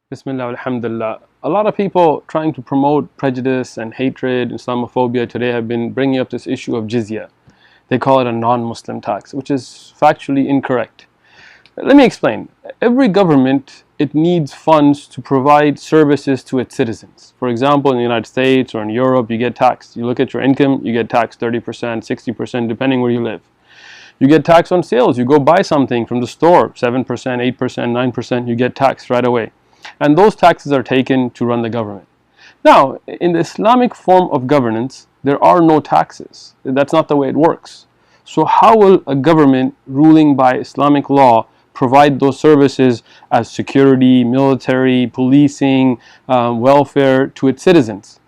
Bismillah, alhamdulillah. A lot of people trying to promote prejudice and hatred, Islamophobia today have been bringing up this issue of jizya. They call it a non-Muslim tax, which is factually incorrect. Let me explain. Every government, it needs funds to provide services to its citizens. For example, in the United States or in Europe, you get taxed. You look at your income, you get taxed 30%, 60%, depending where you live. You get taxed on sales. You go buy something from the store, 7%, 8%, 9%, you get taxed right away. And those taxes are taken to run the government. Now, in the Islamic form of governance, there are no taxes. That's not the way it works. So how will a government ruling by Islamic law provide those services as security, military, policing, welfare to its citizens?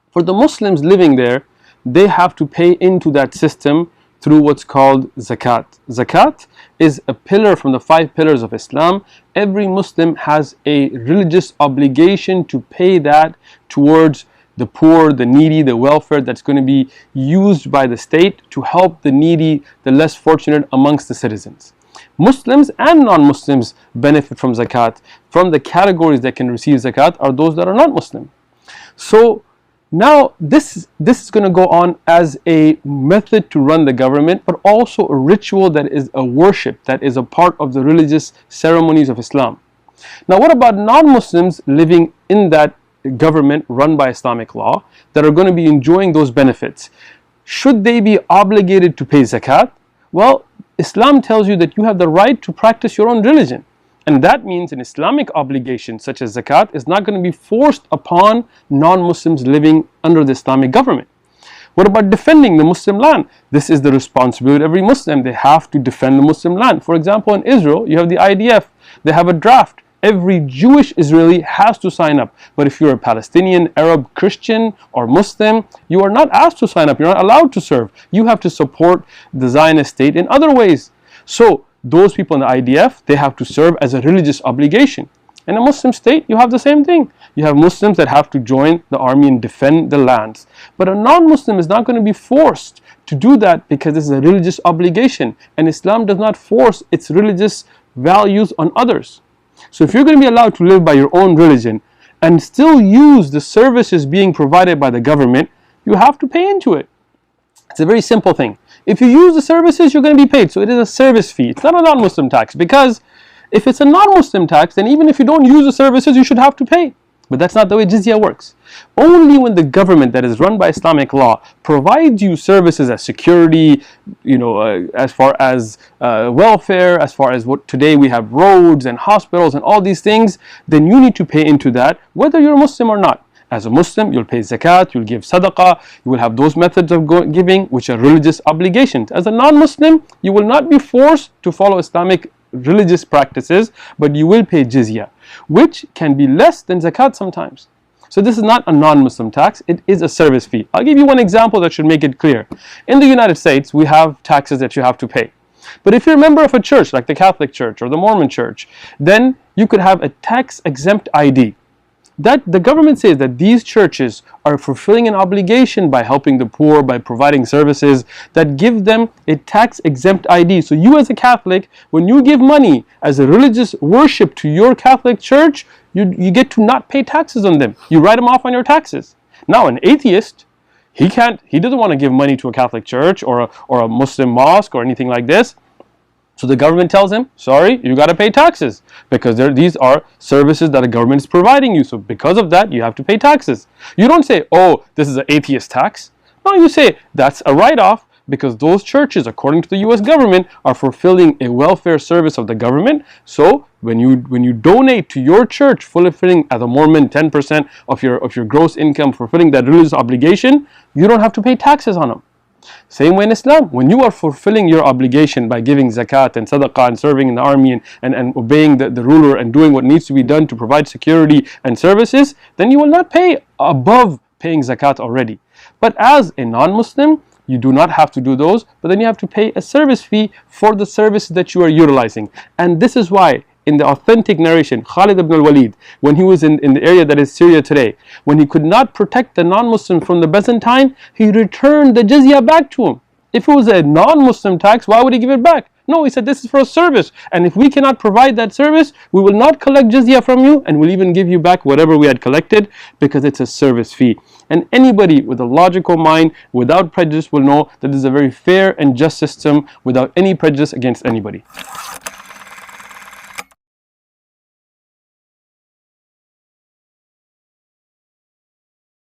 For the Muslims living there, they have to pay into that system through what's called zakat. Zakat is a pillar from the 5 pillars of Islam. Every Muslim has a religious obligation to pay that towards the poor, the needy, the welfare that's going to be used by the state to help the needy, the less fortunate amongst the citizens. Muslims and non-Muslims benefit from zakat. From the categories that can receive zakat are those that are not Muslim. So now this is going to go on as a method to run the government, but also a ritual that is a worship, that is a part of the religious ceremonies of Islam. Now what about non-Muslims living in that government run by Islamic law that are going to be enjoying those benefits? Should they be obligated to pay zakat? Well, Islam tells you that you have the right to practice your own religion. And that means an Islamic obligation such as zakat is not going to be forced upon non-Muslims living under the Islamic government. What about defending the Muslim land? This is the responsibility of every Muslim. They have to defend the Muslim land. For example, in Israel, you have the IDF. They have a draft. Every Jewish Israeli has to sign up. But if you're a Palestinian, Arab, Christian or Muslim, you are not asked to sign up. You're not allowed to serve. You have to support the Zionist state in other ways. So those people in the IDF, they have to serve as a religious obligation. In a Muslim state, you have the same thing. You have Muslims that have to join the army and defend the lands. But a non-Muslim is not going to be forced to do that because this is a religious obligation. And Islam does not force its religious values on others. So if you're going to be allowed to live by your own religion and still use the services being provided by the government, you have to pay into it. It's a very simple thing. If you use the services, you're going to be paid. So it is a service fee. It's not a non-Muslim tax, because if it's a non-Muslim tax, then even if you don't use the services, you should have to pay. But that's not the way jizya works. Only when the government that is run by Islamic law provides you services as security, as far as welfare, as far as what today we have roads and hospitals and all these things, then you need to pay into that, whether you're a Muslim or not. As a Muslim, you'll pay zakat, you'll give sadaqah, you will have those methods of giving which are religious obligations. As a non-Muslim, you will not be forced to follow Islamic religious practices, but you will pay jizya, which can be less than zakat sometimes. So this is not a non-Muslim tax, it is a service fee. I'll give you one example that should make it clear. In the United States, we have taxes that you have to pay. But if you're a member of a church like the Catholic Church or the Mormon Church, then you could have a tax-exempt ID. That the government says that these churches are fulfilling an obligation by helping the poor, by providing services that give them a tax-exempt ID. So you as a Catholic, when you give money as a religious worship to your Catholic church, you get to not pay taxes on them. You write them off on your taxes. Now an atheist, he doesn't want to give money to a Catholic church or a Muslim mosque or anything like this. So the government tells him, sorry, you got to pay taxes because these are services that the government is providing you. So because of that, you have to pay taxes. You don't say, oh, this is an atheist tax. No, you say that's a write-off because those churches, according to the US government, are fulfilling a welfare service of the government. So when you donate to your church, fulfilling as a Mormon 10% of your gross income, fulfilling that religious obligation, you don't have to pay taxes on them. Same way in Islam, when you are fulfilling your obligation by giving zakat and sadaqah and serving in the army and obeying the ruler and doing what needs to be done to provide security and services, then you will not pay above paying zakat already. But as a non-Muslim, you do not have to do those, but then you have to pay a service fee for the service that you are utilizing. And this is why in the authentic narration, Khalid ibn al-Walid, when he was in the area that is Syria today, when he could not protect the non-Muslim from the Byzantine, he returned the jizya back to him. If it was a non-Muslim tax, why would he give it back? No, he said this is for a service, and if we cannot provide that service, we will not collect jizya from you, and we'll even give you back whatever we had collected, because it's a service fee. And anybody with a logical mind, without prejudice, will know that this is a very fair and just system without any prejudice against anybody.